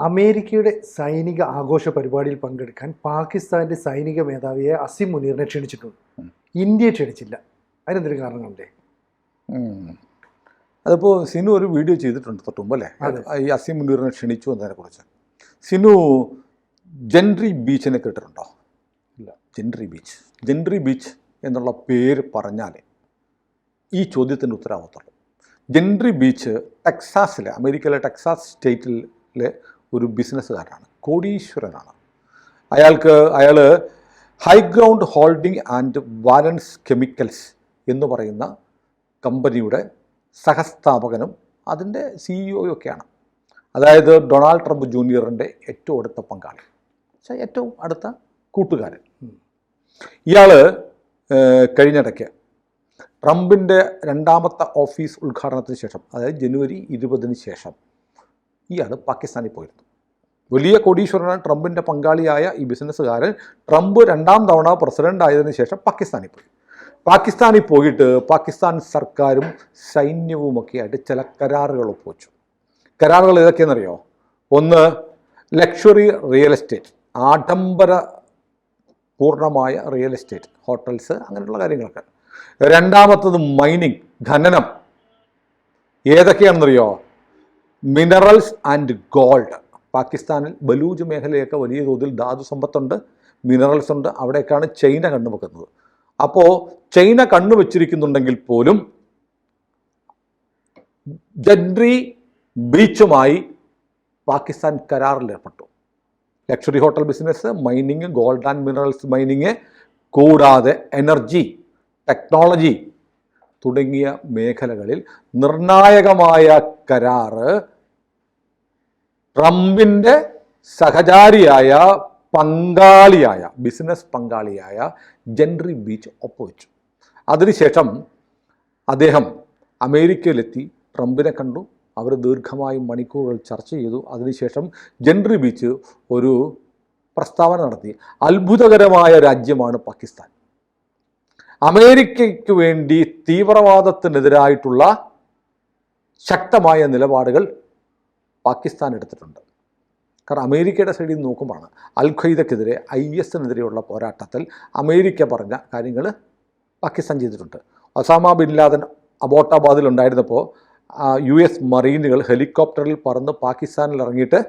അമേരിക്കയുടെ സൈനിക ആഘോഷ പരിപാടിയിൽ പങ്കെടുക്കാൻ പാകിസ്ഥാന്റെ സൈനിക മേധാവിയെ അസിം മുനീറിനെ ക്ഷണിച്ചിട്ടുണ്ട്. ഇന്ത്യയെ ക്ഷണിച്ചില്ല. അതിനെന്തൊരു കാരണങ്ങളുണ്ടേ? അതിപ്പോൾ സിനു ഒരു വീഡിയോ ചെയ്തിട്ടുണ്ട് തൊട്ടുമ്പോൾ അല്ലേ, ഈ അസിം മുനീറിനെ ക്ഷണിച്ചു എന്നതിനെക്കുറിച്ച്. സിനു ജെൻട്രി ബീച്ചിനെ കേട്ടിട്ടുണ്ടോ? ഇല്ല. ജെൻട്രി ബീച്ച് എന്നുള്ള പേര് പറഞ്ഞാലേ ഈ ചോദ്യത്തിൻ്റെ ഉത്തരവാദിത്തമുള്ളൂ. ജെൻട്രി ബീച്ച് ടെക്സാസിലെ, അമേരിക്കയിലെ ടെക്സാസ് സ്റ്റേറ്റിലെ ഒരു ബിസിനസ്സുകാരനാണ്, കോടീശ്വരനാണ്. അയാൾ ഹൈഗ്രൗണ്ട് ഹോൾഡിംഗ് ആൻഡ് വാലൻസ് കെമിക്കൽസ് എന്ന് പറയുന്ന കമ്പനിയുടെ സഹസ്ഥാപകനും അതിൻ്റെ CEO ഒക്കെയാണ്. അതായത് ഡൊണാൾഡ് ട്രംപ് ജൂനിയറിൻ്റെ ഏറ്റവും അടുത്ത പങ്കാളി, ഏറ്റവും അടുത്ത കൂട്ടുകാരൻ. ഇയാൾ കഴിഞ്ഞിടയ്ക്ക് ട്രംപിൻ്റെ രണ്ടാമത്തെ ഓഫീസ് ഉദ്ഘാടനത്തിന് ശേഷം, അതായത് ജനുവരി 20 ശേഷം ഇയാൾ പാകിസ്ഥാനിൽ പോയിരുന്നു. വലിയ കോടീശ്വരനാണ് ട്രംപിൻ്റെ പങ്കാളിയായ ഈ ബിസിനസ്സുകാരൻ. ട്രംപ് രണ്ടാം തവണ പ്രസിഡൻ്റ് ആയതിനു ശേഷം പാകിസ്ഥാനിൽ പോയിട്ട് പാകിസ്ഥാൻ സർക്കാരും സൈന്യവുമൊക്കെ ആയിട്ട് ചില കരാറുകൾ ഒപ്പുവെച്ചു. കരാറുകൾ ഏതൊക്കെയാണെന്നറിയോ? ഒന്ന്, ലക്ഷറി റിയൽ എസ്റ്റേറ്റ്, ആഡംബര പൂർണ്ണമായ റിയൽ എസ്റ്റേറ്റ്, ഹോട്ടൽസ്, അങ്ങനെയുള്ള കാര്യങ്ങളൊക്കെ. രണ്ടാമത്തത് മൈനിങ്, ഖനനം. ഏതൊക്കെയാണെന്നറിയോ? Minerals and gold. പാകിസ്ഥാനിൽ ബലൂജ് മേഖലയൊക്കെ വലിയ തോതിൽ ധാതു സമ്പത്തുണ്ട്, മിനറൽസ് ഉണ്ട്. അവിടേക്കാണ് ചൈന കണ്ണുവെക്കുന്നത്. അപ്പോൾ ചൈന കണ്ണുവെച്ചിരിക്കുന്നുണ്ടെങ്കിൽ പോലും ജെൻട്രി ബീച്ചുമായി പാകിസ്ഥാൻ കരാറിലേർപ്പെട്ടു. Luxury hotel business, mining, gold and minerals mining, കൂടാതെ എനർജി, ടെക്നോളജി തുടങ്ങിയ മേഖലകളിൽ നിർണായകമായ കരാറ് ട്രംപിൻ്റെ സഹചാരിയായ ബിസിനസ് പങ്കാളിയായ ജെൻട്രി ബീച്ച് ഒപ്പുവെച്ചു. അതിനുശേഷം അദ്ദേഹം അമേരിക്കയിലെത്തി ട്രംപിനെ കണ്ടു. അവർ ദീർഘമായും മണിക്കൂറുകൾ ചർച്ച ചെയ്തു. അതിനുശേഷം ജെൻട്രി ബീച്ച് ഒരു പ്രസ്താവന നടത്തി. അത്ഭുതകരമായ രാജ്യമാണ് പാകിസ്ഥാൻ. അമേരിക്കയ്ക്ക് വേണ്ടി തീവ്രവാദത്തിനെതിരായിട്ടുള്ള ശക്തമായ നിലപാടുകൾ പാകിസ്ഥാൻ എടുത്തിട്ടുണ്ട്. കാരണം അമേരിക്കയുടെ സൈഡിൽ നിന്ന് നോക്കുമ്പോഴാണ് അൽ ഖ്വയ്ദക്കെതിരെ, IS-നെതിരെയുള്ള പോരാട്ടത്തിൽ അമേരിക്ക പറഞ്ഞ കാര്യങ്ങൾ പാകിസ്ഥാൻ ചെയ്തിട്ടുണ്ട്. ഒസാമ ബിൻ ലാദൻ അബോട്ടാബാദിലുണ്ടായിരുന്നപ്പോൾ US മറീനുകൾ ഹെലികോപ്റ്ററിൽ പറന്ന് പാകിസ്ഥാനിൽ ഇറങ്ങിയിട്ട്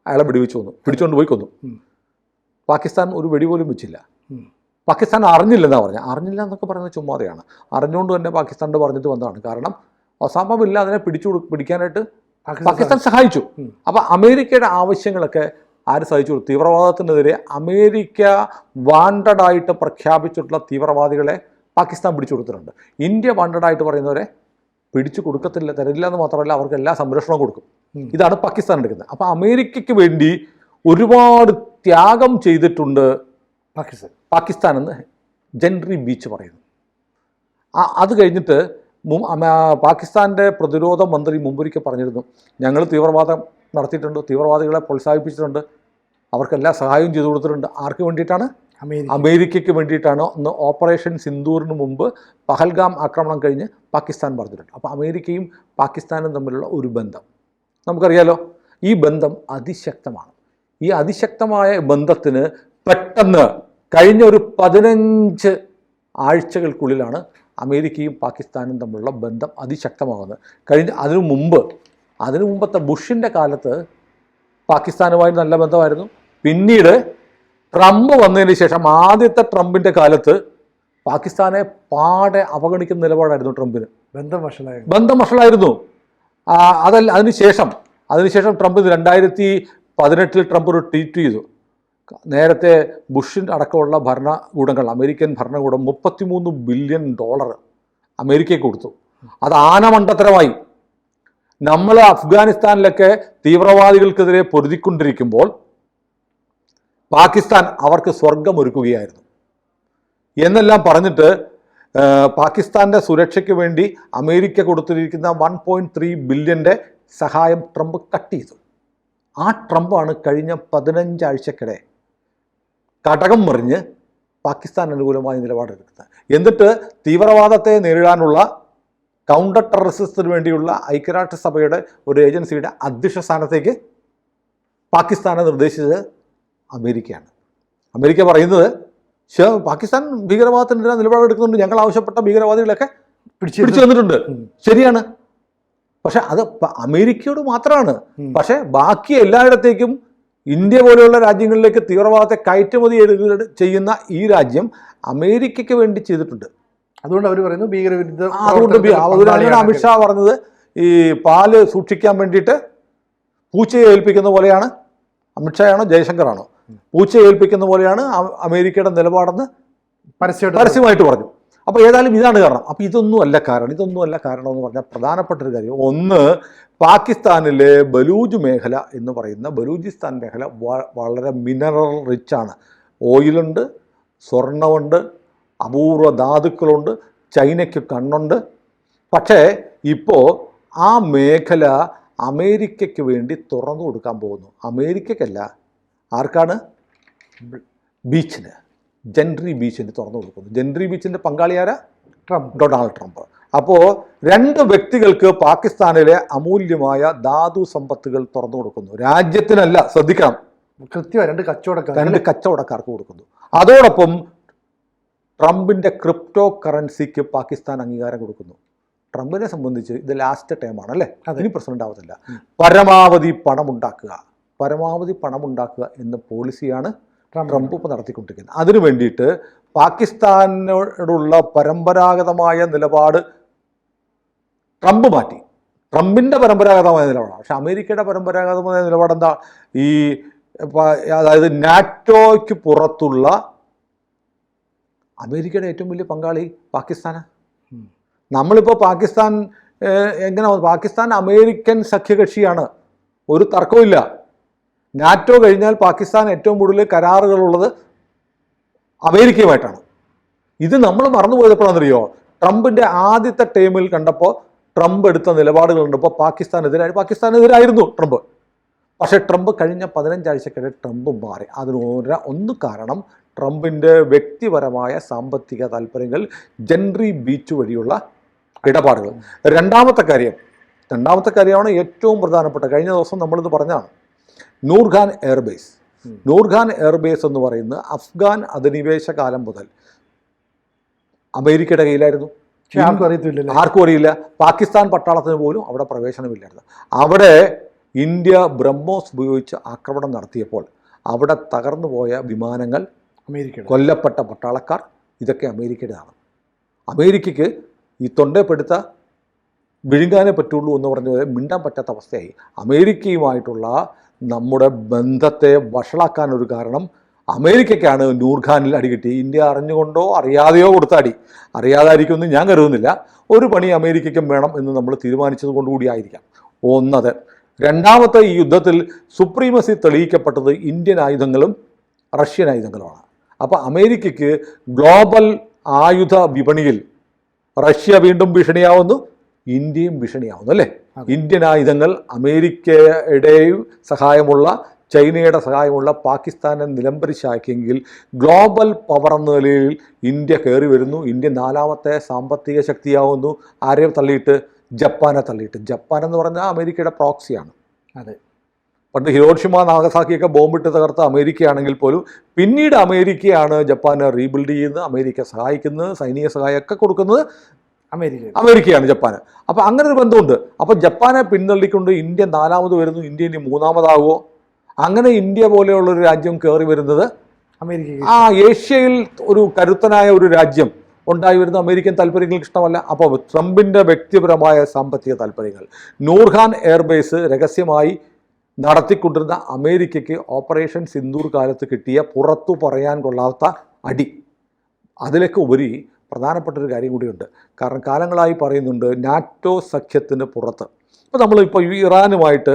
അയാളെ പിടിച്ചുകൊണ്ട് പോയി കൊന്നു. പാകിസ്ഥാൻ ഒരു വെടി പോലും വെച്ചില്ല. പാകിസ്ഥാൻ അറിഞ്ഞില്ലെന്നാണ് പറഞ്ഞത്. അറിഞ്ഞില്ല എന്നൊക്കെ പറയുന്നത് ചുമ്മാതെയാണ്. അറിഞ്ഞുകൊണ്ട് തന്നെ പാകിസ്ഥാനോട് പറഞ്ഞിട്ട് വന്നതാണ്. കാരണം ഒസാമ ബിൻ ലാദനെ പിടിക്കാനായിട്ട് പാകിസ്ഥാൻ സഹായിച്ചു. അപ്പം അമേരിക്കയുടെ ആവശ്യങ്ങളൊക്കെ ആര് സഹായിച്ചു? തീവ്രവാദത്തിനെതിരെ അമേരിക്ക വാണ്ടഡായിട്ട് പ്രഖ്യാപിച്ചിട്ടുള്ള തീവ്രവാദികളെ പാകിസ്ഥാൻ പിടിച്ചു കൊടുത്തിട്ടുണ്ട്. ഇന്ത്യ വാണ്ടഡായിട്ട് പറയുന്നവരെ പിടിച്ചു കൊടുക്കത്തില്ല, തരില്ല എന്ന് മാത്രമല്ല, അവർക്ക് എല്ലാ സംരക്ഷണവും കൊടുക്കും. ഇതാണ് പാകിസ്ഥാൻ എടുക്കുന്നത്. അപ്പം അമേരിക്കയ്ക്ക് വേണ്ടി ഒരുപാട് ത്യാഗം ചെയ്തിട്ടുണ്ട് പാകിസ്ഥാൻ എന്ന് ജെൻട്രി ബീച്ച് പറയുന്നു. അത് കഴിഞ്ഞിട്ട് പാകിസ്ഥാൻ്റെ പ്രതിരോധ മന്ത്രി മുമ്പൊരിക്കൽ പറഞ്ഞിരുന്നു, ഞങ്ങൾ തീവ്രവാദം നടത്തിയിട്ടുണ്ട്, തീവ്രവാദികളെ പ്രോത്സാഹിപ്പിച്ചിട്ടുണ്ട്, അവർക്കെല്ലാ സഹായവും ചെയ്തു കൊടുത്തിട്ടുണ്ട്. ആർക്ക് വേണ്ടിയിട്ടാണ്? അമേരിക്കയ്ക്ക് വേണ്ടിയിട്ടാണ്. ഒന്ന് ഓപ്പറേഷൻ സിന്ദൂറിന് മുമ്പ് പഹൽഗാം ആക്രമണം കഴിഞ്ഞ് പാകിസ്ഥാൻ പറഞ്ഞിട്ടുണ്ട്. അപ്പോൾ അമേരിക്കയും പാകിസ്ഥാനും തമ്മിലുള്ള ഒരു ബന്ധം നമുക്കറിയാലോ. ഈ ബന്ധം അതിശക്തമാണ്. ഈ അതിശക്തമായ ബന്ധത്തിന് പെട്ടെന്ന് കഴിഞ്ഞ ഒരു 15 ആഴ്ചകൾക്കുള്ളിലാണ് അമേരിക്കയും പാകിസ്ഥാനും തമ്മിലുള്ള ബന്ധം അതിശക്തമാകുന്നത്. അതിനു മുമ്പത്തെ ബുഷിൻ്റെ കാലത്ത് പാകിസ്ഥാനുമായി നല്ല ബന്ധമായിരുന്നു. പിന്നീട് ട്രംപ് വന്നതിന് ശേഷം, ആദ്യത്തെ ട്രംപിൻ്റെ കാലത്ത് പാകിസ്ഥാനെ പാടെ അവഗണിക്കുന്ന നിലപാടായിരുന്നു ട്രംപിന്. ബന്ധം വഷളായിരുന്നു. അതിനുശേഷം ട്രംപ് 2018 ട്രംപ് ഒരു ട്വീറ്റ് ചെയ്തു. നേരത്തെ ബുഷിൻ്റെ അടക്കമുള്ള ഭരണകൂടങ്ങൾ, അമേരിക്കൻ ഭരണകൂടം $33 ബില്യൺ അമേരിക്കയ്ക്ക് കൊടുത്തു. അത് ആനമണ്ടത്തരമായി. നമ്മൾ അഫ്ഗാനിസ്ഥാനിലൊക്കെ തീവ്രവാദികൾക്കെതിരെ പൊരുതിക്കൊണ്ടിരിക്കുമ്പോൾ പാകിസ്ഥാൻ അവർക്ക് സ്വർഗമൊരുക്കുകയായിരുന്നു എന്നെല്ലാം പറഞ്ഞിട്ട് പാകിസ്ഥാൻ്റെ സുരക്ഷയ്ക്ക് വേണ്ടി അമേരിക്ക കൊടുത്തിരിക്കുന്ന 1.3 ബില്യൻ്റെ സഹായം ട്രംപ് കട്ട് ചെയ്തു. ആ ട്രംപാണ് കഴിഞ്ഞ 15 ആഴ്ചക്കിടെ കടകം മറിഞ്ഞ് പാകിസ്ഥാൻ അനുകൂലമായ നിലപാടെടുക്കുന്നത്. എന്നിട്ട് തീവ്രവാദത്തെ നേരിടാനുള്ള കൗണ്ടർ ടെററിസത്തിന് വേണ്ടിയുള്ള ഐക്യരാഷ്ട്രസഭയുടെ ഒരു ഏജൻസിയുടെ അധ്യക്ഷ സ്ഥാനത്തേക്ക് പാകിസ്ഥാനെ നിർദ്ദേശിച്ചത് അമേരിക്കയാണ്. അമേരിക്ക പറയുന്നത് പാകിസ്ഥാൻ ഭീകരവാദത്തിനെതിരെ നിലപാടെടുക്കുന്നുണ്ട്, ഞങ്ങൾ ആവശ്യപ്പെട്ട ഭീകരവാദികളൊക്കെ പിടിച്ചു വന്നിട്ടുണ്ട്. ശരിയാണ്, പക്ഷെ അത് അമേരിക്കയോട് മാത്രമാണ്. പക്ഷെ ബാക്കി എല്ലായിടത്തേക്കും ഇന്ത്യ പോലെയുള്ള രാജ്യങ്ങളിലേക്ക് തീവ്രവാദത്തെ കയറ്റുമതി ചെയ്യുന്ന ഈ രാജ്യം അമേരിക്കയ്ക്ക് വേണ്ടി ചെയ്തിട്ടുണ്ട്. അതുകൊണ്ട് അവർ പറയുന്നു ഭീകരവിരുദ്ധ. അതുകൊണ്ടാണ് അമിത്ഷാ പറഞ്ഞത് ഈ പാല് സൂക്ഷിക്കാൻ വേണ്ടിയിട്ട് പൂച്ചയെ ഏൽപ്പിക്കുന്ന പോലെയാണ്. അമിത്ഷായാണോ ജയശങ്കറാണോ? പൂച്ചയെ ഏൽപ്പിക്കുന്ന പോലെയാണ് അമേരിക്കയുടെ നിലപാടെന്ന് പരസ്യമായിട്ട് പറഞ്ഞു. അപ്പോൾ ഏതായാലും ഇതാണ് കാരണം. അപ്പോൾ ഇതൊന്നും അല്ല കാരണം എന്ന് പറഞ്ഞാൽ പ്രധാനപ്പെട്ട ഒരു കാര്യം, ഒന്ന്, പാകിസ്ഥാനിലെ ബലൂജ് മേഖല എന്ന് പറയുന്ന ബലൂചിസ്ഥാൻ മേഖല വളരെ മിനറൽ റിച്ചാണ്. ഓയിലുണ്ട്, സ്വർണ്ണമുണ്ട്, അപൂർവ ധാതുക്കളുണ്ട്, ചൈനയ്ക്ക് കണ്ണുണ്ട്. പക്ഷേ ഇപ്പോൾ ആ മേഖല അമേരിക്കയ്ക്ക് വേണ്ടി തുറന്നു കൊടുക്കാൻ പോകുന്നു. അമേരിക്കയ്ക്കല്ല, ആർക്കാണ്? ബീച്ചിന്, ജെൻട്രി ബീച്ചിന് തുറന്നു കൊടുക്കുന്നു. ജെൻട്രി ബീച്ചിൻ്റെ പങ്കാളിയാരാ? Donald Trump. അപ്പോൾ രണ്ട് വ്യക്തികൾക്ക് പാകിസ്ഥാനിലെ അമൂല്യമായ ധാതു സമ്പത്തുകൾ തുറന്നു കൊടുക്കുന്നു. രാജ്യത്തിനല്ല, ശ്രദ്ധിക്കണം, കൃത്യമായി രണ്ട് കച്ചവടക്കാർക്ക് കൊടുക്കുന്നു. അതോടൊപ്പം ട്രംപിൻ്റെ ക്രിപ്റ്റോ കറൻസിക്ക് പാകിസ്ഥാൻ അംഗീകാരം കൊടുക്കുന്നു. ട്രംപിനെ സംബന്ധിച്ച് ഇത് ലാസ്റ്റ് ടൈമാണ് അല്ലേ, ഇനി പ്രസിഡന്റ് ആവത്തില്ല. പരമാവധി പണം ഉണ്ടാക്കുക എന്ന പോളിസിയാണ് ട്രംപ് ഇപ്പോൾ നടത്തിക്കൊണ്ടിരിക്കുന്നത്. അതിനു വേണ്ടിയിട്ട് പാകിസ്ഥാനോടുള്ള പരമ്പരാഗതമായ നിലപാട് ട്രംപ് മാറ്റി. ട്രംപിൻ്റെ പരമ്പരാഗതമായ നിലപാടാണ്. പക്ഷെ അമേരിക്കയുടെ പരമ്പരാഗതമായ നിലപാട് എന്താ? അതായത് നാറ്റോയ്ക്ക് പുറത്തുള്ള അമേരിക്കയുടെ ഏറ്റവും വലിയ പങ്കാളി പാകിസ്ഥാനാണ്. നമ്മളിപ്പോൾ പാകിസ്ഥാൻ പാകിസ്ഥാൻ അമേരിക്കൻ സഖ്യകക്ഷിയാണ്, ഒരു തർക്കവുമില്ല. നാറ്റോ കഴിഞ്ഞാൽ പാകിസ്ഥാൻ ഏറ്റവും കൂടുതൽ കരാറുകളുള്ളത് അമേരിക്കയുമായിട്ടാണ്. ഇത് നമ്മൾ മറന്നുപോയപ്പോഴാണെന്നറിയോ? ട്രംപിൻ്റെ ആദ്യത്തെ ടൈമിൽ കണ്ടപ്പോൾ ട്രംപ് എടുത്ത നിലപാടുകൾ കണ്ടപ്പോൾ പാകിസ്ഥാനെതിരായിരുന്നു ട്രംപ്. പക്ഷേ ട്രംപ് കഴിഞ്ഞ 15 ആഴ്ചക്കിടെ ട്രംപ് മാറി. ഒന്ന് കാരണം ട്രംപിൻ്റെ വ്യക്തിപരമായ സാമ്പത്തിക താല്പര്യങ്ങൾ, ജെൻട്രി ബീച്ച് വഴിയുള്ള ഇടപാടുകൾ. രണ്ടാമത്തെ കാര്യമാണ് ഏറ്റവും പ്രധാനപ്പെട്ട. കഴിഞ്ഞ ദിവസം നമ്മളിത് പറഞ്ഞതാണ്. നൂർഖാൻ എയർബേസ് എന്ന് പറയുന്നത് അഫ്ഗാൻ അധിനിവേശ കാലം മുതൽ അമേരിക്കയുടെ കയ്യിലായിരുന്നു. ആർക്കും അറിയില്ല. പാകിസ്ഥാൻ പട്ടാളത്തിന് പോലും അവിടെ പ്രവേശനമില്ലായിരുന്നു. അവിടെ ഇന്ത്യ ബ്രഹ്മോസ് ഉപയോഗിച്ച് ആക്രമണം നടത്തിയപ്പോൾ അവിടെ തകർന്നു പോയ വിമാനങ്ങൾ, കൊല്ലപ്പെട്ട പട്ടാളക്കാർ, ഇതൊക്കെ അമേരിക്കയുടേതാണ്. അമേരിക്കയ്ക്ക് ഈ തൊണ്ടപ്പെടുത്ത വിഴുങ്ങാനേ പറ്റുള്ളൂ എന്ന് പറഞ്ഞ മിണ്ടാൻ പറ്റാത്ത അവസ്ഥയായി. അമേരിക്കയുമായിട്ടുള്ള നമ്മുടെ ബന്ധത്തെ വഷളാക്കാനൊരു കാരണം അമേരിക്കയ്ക്കാണ് നൂർഖാനിൽ അടികിട്ടി. ഇന്ത്യ അറിഞ്ഞുകൊണ്ടോ അറിയാതെയോ കൊടുത്ത അടി. അറിയാതായിരിക്കുമെന്ന് ഞാൻ കരുതുന്നില്ല. ഒരു പണി അമേരിക്കയ്ക്കും വേണം എന്ന് നമ്മൾ തീരുമാനിച്ചത് കൊണ്ടുകൂടിയായിരിക്കാം ഒന്നത്. രണ്ടാമത്തെ, ഈ യുദ്ധത്തിൽ സുപ്രീമസി തെളിയിക്കപ്പെട്ടത് ഇന്ത്യൻ ആയുധങ്ങളും റഷ്യൻ ആയുധങ്ങളുമാണ്. അപ്പോൾ അമേരിക്കയ്ക്ക് ഗ്ലോബൽ ആയുധ വിപണിയിൽ റഷ്യ വീണ്ടും ഭീഷണിയാവുന്നു, ഇന്ത്യയും ഭീഷണിയാവുന്നു അല്ലേ? ഇന്ത്യൻ ആയുധങ്ങൾ അമേരിക്കയുടെയും സഹായമുള്ള, ചൈനയുടെ സഹായമുള്ള പാകിസ്ഥാനെ നിലംപരിശാക്കിയെങ്കിൽ ഗ്ലോബൽ പവർ എന്ന നിലയിൽ ഇന്ത്യ കയറി വരുന്നു. ഇന്ത്യ 4ാമത്തെ സാമ്പത്തിക ശക്തിയാവുന്നു. ആരെയും തള്ളിയിട്ട്? ജപ്പാനെ തള്ളിയിട്ട്. ജപ്പാൻ എന്ന് പറഞ്ഞാൽ അമേരിക്കയുടെ പ്രോക്സിയാണ്. അതെ, പണ്ട് ഹിരോഷിമ നാഗസാക്കിയൊക്കെ ബോംബിട്ട് തകർത്ത അമേരിക്കയാണെങ്കിൽ പോലും പിന്നീട് അമേരിക്കയാണ് ജപ്പാനെ റീബിൽഡ് ചെയ്യുന്നത്, അമേരിക്ക സഹായിക്കുന്നത്, സൈനിക സഹായമൊക്കെ കൊടുക്കുന്നത് അമേരിക്കയാണ് ജപ്പാന്. അപ്പോൾ അങ്ങനെ ഒരു ബന്ധമുണ്ട്. അപ്പോൾ ജപ്പാനെ പിന്തള്ളിക്കൊണ്ട് ഇന്ത്യ 4ാമത് വരുന്നു. ഇന്ത്യ ഇനി 3ാമതാകുമോ? അങ്ങനെ ഇന്ത്യ പോലെയുള്ളൊരു രാജ്യം കയറി വരുന്നത് ഏഷ്യയിൽ ഒരു കരുത്തനായ ഒരു രാജ്യം ഉണ്ടായി വരുന്ന അമേരിക്കൻ താല്പര്യങ്ങൾക്ക് ഇഷ്ടമല്ല. അപ്പോൾ ട്രംപിൻ്റെ വ്യക്തിപരമായ സാമ്പത്തിക താല്പര്യങ്ങൾ, നൂർഖാൻ എയർബേസ് രഹസ്യമായി നടത്തിക്കൊണ്ടിരുന്ന അമേരിക്കയ്ക്ക് ഓപ്പറേഷൻ സിന്ദൂർ കാലത്ത് കിട്ടിയ പുറത്തു പറയാൻ കൊള്ളാത്ത അടി. അതിലേക്ക് ഉപരി പ്രധാനപ്പെട്ടൊരു കാര്യം കൂടിയുണ്ട്. കാരണം കാലങ്ങളായി പറയുന്നുണ്ട് നാറ്റോ സഖ്യത്തിന് പുറത്ത്. ഇപ്പോൾ നമ്മളിപ്പോൾ ഇറാനുമായിട്ട്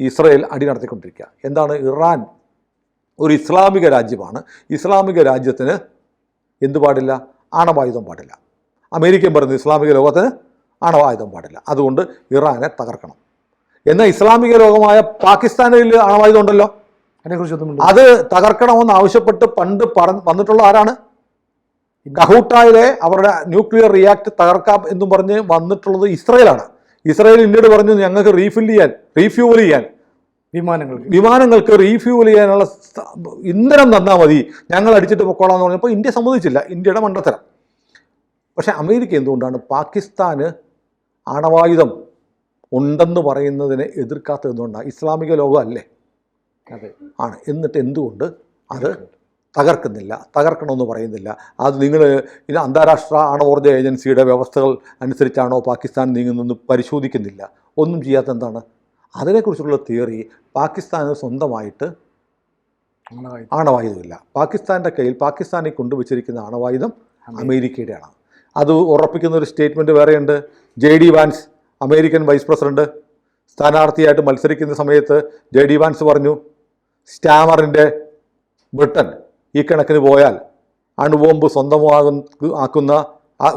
ഇസ്രയേൽ അടി നടത്തിക്കൊണ്ടിരിക്കുക. എന്താണ്? ഇറാൻ ഒരു ഇസ്ലാമിക രാജ്യമാണ്. ഇസ്ലാമിക രാജ്യത്തിന് എന്ത് പാടില്ല? ആണവായുധം പാടില്ല. അമേരിക്കൻ പറയുന്നത് ഇസ്ലാമിക ലോകത്തിന് ആണവായുധം പാടില്ല, അതുകൊണ്ട് ഇറാനെ തകർക്കണം. എന്നാൽ ഇസ്ലാമിക ലോകമായ പാകിസ്ഥാനിൽ ആണവായുധം ഉണ്ടല്ലോ, അത് തകർക്കണമെന്ന് ആവശ്യപ്പെട്ട് പണ്ട് വന്നിട്ടുള്ള ആരാണ്? കഹൂട്ടായിലെ അവരുടെ ന്യൂക്ലിയർ റിയാക്ട് തകർക്കാം എന്നും പറഞ്ഞ് വന്നിട്ടുള്ളത് ഇസ്രയേലാണ്. ഇസ്രയേൽ ഇന്ത്യയോട് പറഞ്ഞു ഞങ്ങൾക്ക് റീഫ്യൂവൽ ചെയ്യാൻ വിമാനങ്ങൾക്ക് റീഫ്യൂവൽ ചെയ്യാനുള്ള ഇന്ധനം തന്നാൽ മതി, ഞങ്ങൾ അടിച്ചിട്ട് പൊക്കോളാന്ന് പറഞ്ഞപ്പോൾ ഇന്ത്യ സമ്മതിച്ചില്ല. ഇന്ത്യയുടെ മണ്ടത്തരം. പക്ഷേ അമേരിക്ക എന്തുകൊണ്ടാണ് പാകിസ്ഥാന് ആണവായുധം ഉണ്ടെന്ന് പറയുന്നതിനെ എതിർക്കാത്തത്? എന്തുകൊണ്ടാണ്? ഇസ്ലാമിക ലോകം അല്ലേ? ആണ്. എന്നിട്ട് എന്തുകൊണ്ട് അത് തകർക്കുന്നില്ല, തകർക്കണമെന്ന് പറയുന്നില്ല? അത് നിങ്ങൾ ഇത് അന്താരാഷ്ട്ര ആണവോർജ്ജ ഏജൻസിയുടെ വ്യവസ്ഥകൾ അനുസരിച്ചാണോ പാകിസ്ഥാൻ നീങ്ങുന്നതെന്ന് പരിശോധിക്കുന്നില്ല? ഒന്നും ചെയ്യാത്ത എന്താണ്? അതിനെക്കുറിച്ചുള്ള തിയറി പാകിസ്ഥാന് സ്വന്തമായിട്ട് ആണവായുധമില്ല. പാകിസ്ഥാൻ്റെ കയ്യിൽ പാകിസ്ഥാനെ കൊണ്ടുവച്ചിരിക്കുന്ന ആണവായുധം അമേരിക്കയുടെയാണ്. അത് ഉറപ്പിക്കുന്ന ഒരു സ്റ്റേറ്റ്മെൻറ്റ് വേറെയുണ്ട്. JD Vance, American vice president, സ്ഥാനാർത്ഥിയായിട്ട് മത്സരിക്കുന്ന സമയത്ത് JD വാൻസ് പറഞ്ഞു, സ്റ്റാമറിൻ്റെ ബ്രിട്ടൻ ഈ കണക്കിന് പോയാൽ അണുബോംബ്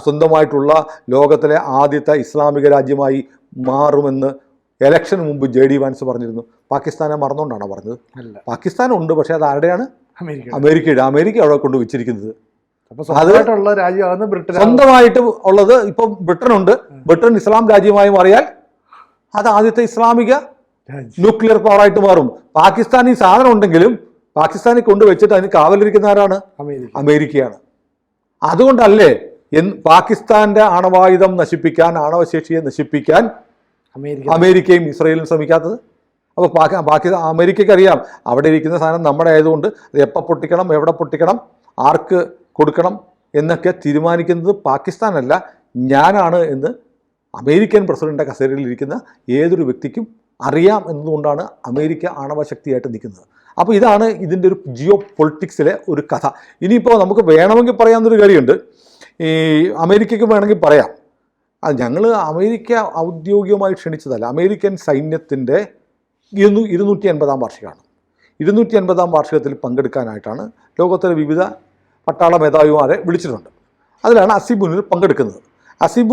സ്വന്തമായിട്ടുള്ള ലോകത്തിലെ ആദ്യത്തെ ഇസ്ലാമിക രാജ്യമായി മാറുമെന്ന് ഇലക്ഷന് മുമ്പ് JD വാൻസ് പറഞ്ഞിരുന്നു. പാകിസ്ഥാനെ മറന്നുകൊണ്ടാണോ പറഞ്ഞത്? പാകിസ്ഥാനുണ്ട്, പക്ഷേ അത് ആരുടെയാണ്? അമേരിക്കയുടെ. അമേരിക്ക അവിടെ കൊണ്ട് വെച്ചിരിക്കുന്നത്. സ്വന്തമായിട്ട് ഉള്ളത് ഇപ്പം ബ്രിട്ടനുണ്ട്. ബ്രിട്ടൻ ഇസ്ലാം രാജ്യമായി മാറിയാൽ അത് ആദ്യത്തെ ഇസ്ലാമിക ന്യൂക്ലിയർ പവറായിട്ട് മാറും. പാകിസ്ഥാൻ ഈ സാധനം ഉണ്ടെങ്കിലും പാകിസ്ഥാനിൽ കൊണ്ടുവച്ചിട്ട് അതിന് കാവലിരിക്കുന്ന ആരാണ്? അമേരിക്കയാണ്. അതുകൊണ്ടല്ലേ പാകിസ്ഥാന്റെ ആണവായുധം നശിപ്പിക്കാൻ, ആണവശേഷിയെ നശിപ്പിക്കാൻ അമേരിക്കയും ഇസ്രയേലും ശ്രമിക്കാത്തത്? അപ്പോൾ അമേരിക്കയ്ക്ക് അറിയാം അവിടെ ഇരിക്കുന്ന സാധനം നമ്മുടെ ആയതുകൊണ്ട് അത് എപ്പോൾ പൊട്ടിക്കണം, എവിടെ പൊട്ടിക്കണം, ആർക്ക് കൊടുക്കണം എന്നൊക്കെ തീരുമാനിക്കുന്നത് പാകിസ്ഥാനല്ല, ഞാനാണ് എന്ന് അമേരിക്കൻ പ്രസിഡന്റ് കസേരയിലിരിക്കുന്ന ഏതൊരു വ്യക്തിക്കും അറിയാം എന്നതുകൊണ്ടാണ് അമേരിക്ക ആണവശക്തിയായിട്ട് നിൽക്കുന്നത്. അപ്പോൾ ഇതാണ് ഇതിൻ്റെ ഒരു ജിയോ പൊളിറ്റിക്സിലെ ഒരു കഥ. ഇനിയിപ്പോൾ നമുക്ക് വേണമെങ്കിൽ പറയാവുന്നൊരു കാര്യമുണ്ട്. ഈ അമേരിക്കയ്ക്ക് വേണമെങ്കിൽ പറയാം, ഞങ്ങൾ അമേരിക്ക ഔദ്യോഗികമായി ക്ഷണിച്ചതല്ല. അമേരിക്കൻ സൈന്യത്തിൻ്റെ 250-ാം വാർഷികമാണ്. 250-ാം വാർഷികത്തിൽ പങ്കെടുക്കാനായിട്ടാണ് ലോകത്തിലെ വിവിധ പട്ടാള മേധാവിമാരെ വിളിച്ചിട്ടുണ്ട്. അതിലാണ് അസീം മുനീർ പങ്കെടുക്കുന്നത്. അസീം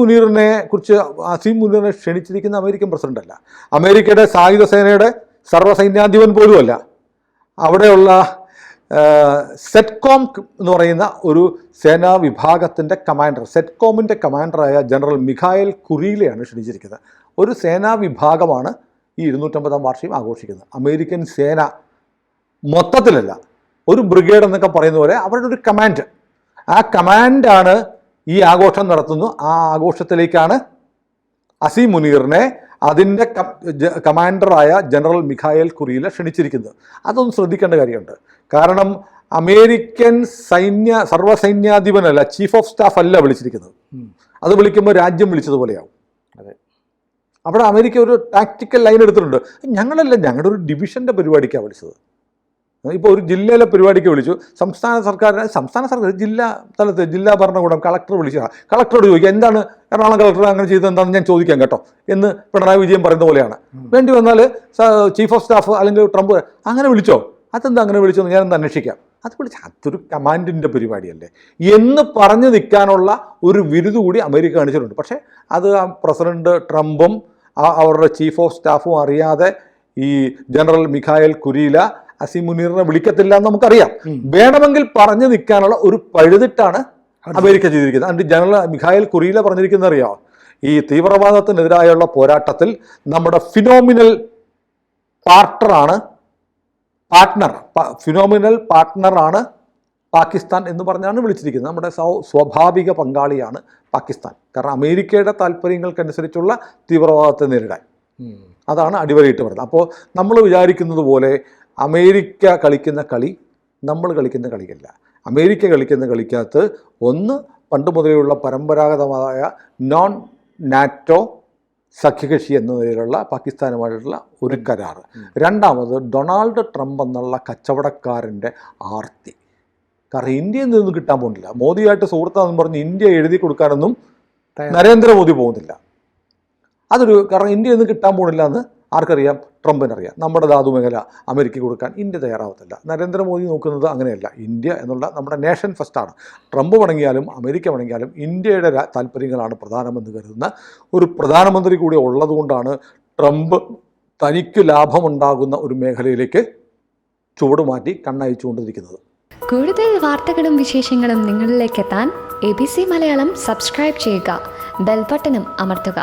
മുനീറിനെ ക്ഷണിച്ചിരിക്കുന്ന അമേരിക്കൻ പ്രസിഡന്റ് അല്ല, അമേരിക്കയുടെ സായുധ സേനയുടെ സർവ്വസൈന്യാധിപൻ പോലുമല്ല. അവിടെയുള്ള സെറ്റ്കോം എന്ന് പറയുന്ന ഒരു സേനാ വിഭാഗത്തിൻ്റെ കമാൻഡർ, സെറ്റ്കോമിൻ്റെ കമാൻഡറായ ജനറൽ മിഖായേൽ കുരീലയാണ് ക്ഷണിച്ചിരിക്കുന്നത്. ഒരു സേനാ വിഭാഗമാണ് ഈ 250-ാം വാർഷികം ആഘോഷിക്കുന്നത്. അമേരിക്കൻ സേന മൊത്തത്തിലല്ല, ഒരു ബ്രിഗേഡ് എന്നൊക്കെ പറയുന്ന പോലെ അവരുടെ ഒരു കമാൻഡ്, ആ കമാൻഡാണ് ഈ ആഘോഷം നടത്തുന്നു. ആ ആഘോഷത്തിലേക്കാണ് അസീം മുനീറിനെ അതിൻ്റെ കമാൻഡറായ ജനറൽ മിഖായേൽ കുരീല ക്ഷണിച്ചിരിക്കുന്നത്. അതൊന്നും ശ്രദ്ധിക്കേണ്ട കാര്യമുണ്ട്. കാരണം അമേരിക്കൻ സർവ്വസൈന്യാധിപനല്ല, ചീഫ് ഓഫ് സ്റ്റാഫ് അല്ല വിളിച്ചിരിക്കുന്നത്. അത് വിളിക്കുമ്പോൾ രാജ്യം വിളിച്ചതുപോലെയാവും. അതെ, അവിടെ അമേരിക്ക ഒരു ടാക്ടിക്കൽ ലൈൻ എടുത്തിട്ടുണ്ട്. ഞങ്ങളുടെ ഒരു ഡിവിഷൻ്റെ പരിപാടിക്കാണ് വിളിച്ചത്. ഇപ്പോൾ ഒരു ജില്ലയിലെ പരിപാടിക്ക് വിളിച്ചു, സംസ്ഥാന സർക്കാർ ജില്ലാ തലത്തിൽ ജില്ലാ ഭരണകൂടം കളക്ടർ വിളിച്ചതാണ്. കളക്ടറോട് ചോദിക്കുക, എന്താണ് എറണാകുളം കളക്ടർ അങ്ങനെ ചെയ്തത് എന്താണെന്ന് ഞാൻ ചോദിക്കാം കേട്ടോ എന്ന് പിണറായി വിജയൻ പറയുന്ന പോലെയാണ്. വേണ്ടി വന്നാൽ ചീഫ് ഓഫ് സ്റ്റാഫ് അല്ലെങ്കിൽ ട്രംപ് അങ്ങനെ വിളിച്ചോ, അതെന്താ അങ്ങനെ വിളിച്ചോന്ന് ഞാനെന്താ അന്വേഷിക്കാം. അതൊരു കമാൻഡിൻ്റെ പരിപാടിയല്ലേ എന്ന് പറഞ്ഞു നിൽക്കാനുള്ള ഒരു വിരുദ് കൂടി അമേരിക്ക കാണിച്ചിട്ടുണ്ട്. പക്ഷേ അത് പ്രസിഡന്റ് ട്രംപും അവരുടെ ചീഫ് ഓഫ് സ്റ്റാഫും അറിയാതെ ഈ ജനറൽ മിഖായേൽ കുരീല അസീം മുനീറിനെ വിളിക്കത്തില്ല എന്ന് നമുക്കറിയാം. വേണമെങ്കിൽ പറഞ്ഞു നിൽക്കാനുള്ള ഒരു പഴുതിട്ടാണ് അമേരിക്ക ചെയ്തിരിക്കുന്നത്. അതിന് ജനറൽ മിഖായേൽ കുരീല പറഞ്ഞിരിക്കുന്നത് അറിയാമോ? ഈ തീവ്രവാദത്തിനെതിരായുള്ള പോരാട്ടത്തിൽ നമ്മുടെ ഫിനോമിനൽ പാർട്ട്ണറാണ് പാകിസ്ഥാൻ എന്ന് പറഞ്ഞാണ് വിളിച്ചിരിക്കുന്നത്. നമ്മുടെ സ്വാഭാവിക പങ്കാളിയാണ് പാകിസ്ഥാൻ. കാരണം അമേരിക്കയുടെ താല്പര്യങ്ങൾക്കനുസരിച്ചുള്ള തീവ്രവാദത്തെ നേരിടാൻ അതാണ് അടിവരയിട്ട് പറയുന്നത്. അപ്പോൾ നമ്മൾ വിചാരിക്കുന്നത് പോലെ അമേരിക്ക കളിക്കുന്ന കളി നമ്മൾ കളിക്കുന്ന കളിയല്ല. അമേരിക്ക കളിക്കുന്ന കളിക്കകത്ത് ഒന്ന് പണ്ട് മുതലുള്ള പരമ്പരാഗതമായ നോൺ നാറ്റോ സഖ്യകക്ഷി എന്ന നിലയിലുള്ള പാകിസ്ഥാനുമായിട്ടുള്ള ഒരു കരാർ. രണ്ടാമത് ഡൊണാൾഡ് ട്രംപ് എന്നുള്ള കച്ചവടക്കാരൻ്റെ ആർത്തി. കാരണം ഇന്ത്യയിൽ നിന്നും കിട്ടാൻ പോകുന്നില്ല. മോദിയായിട്ട് സുഹൃത്താണെന്ന് പറഞ്ഞ് ഇന്ത്യ എഴുതി കൊടുക്കാനൊന്നും നരേന്ദ്രമോദി പോകുന്നില്ല. കാരണം ഇന്ത്യയിൽ നിന്ന് കിട്ടാൻ പോകുന്നില്ല എന്ന് ആർക്കറിയാം? ട്രംപിനറിയാം. നമ്മുടെ ധാതുമേഖല അമേരിക്കയ്ക്ക് കൊടുക്കാൻ ഇന്ത്യ തയ്യാറാവത്തില്ല. നരേന്ദ്രമോദി നോക്കുന്നത് അങ്ങനെയല്ല. ഇന്ത്യ എന്നുള്ള നമ്മുടെ നേഷൻ ഫസ്റ്റാണ്. ട്രംപ് വണങ്ങിയാലും അമേരിക്ക വണങ്ങിയാലും ഇന്ത്യയുടെ താല്പര്യങ്ങളാണ് പ്രധാനമെന്ന് കരുതുന്ന ഒരു പ്രധാനമന്ത്രി കൂടി ഉള്ളതുകൊണ്ടാണ് ട്രംപ് തനിക്ക് ലാഭമുണ്ടാകുന്ന ഒരു മേഖലയിലേക്ക് ചുവടുമാറ്റി കണ്ണയച്ചുകൊണ്ടിരിക്കുന്നത്. കൂടുതൽ വാർത്തകളും വിശേഷങ്ങളും നിങ്ങളിലേക്ക് എത്താൻ ABC മലയാളം സബ്സ്ക്രൈബ് ചെയ്യുക, ബെൽ ബട്ടണും അമർത്തുക.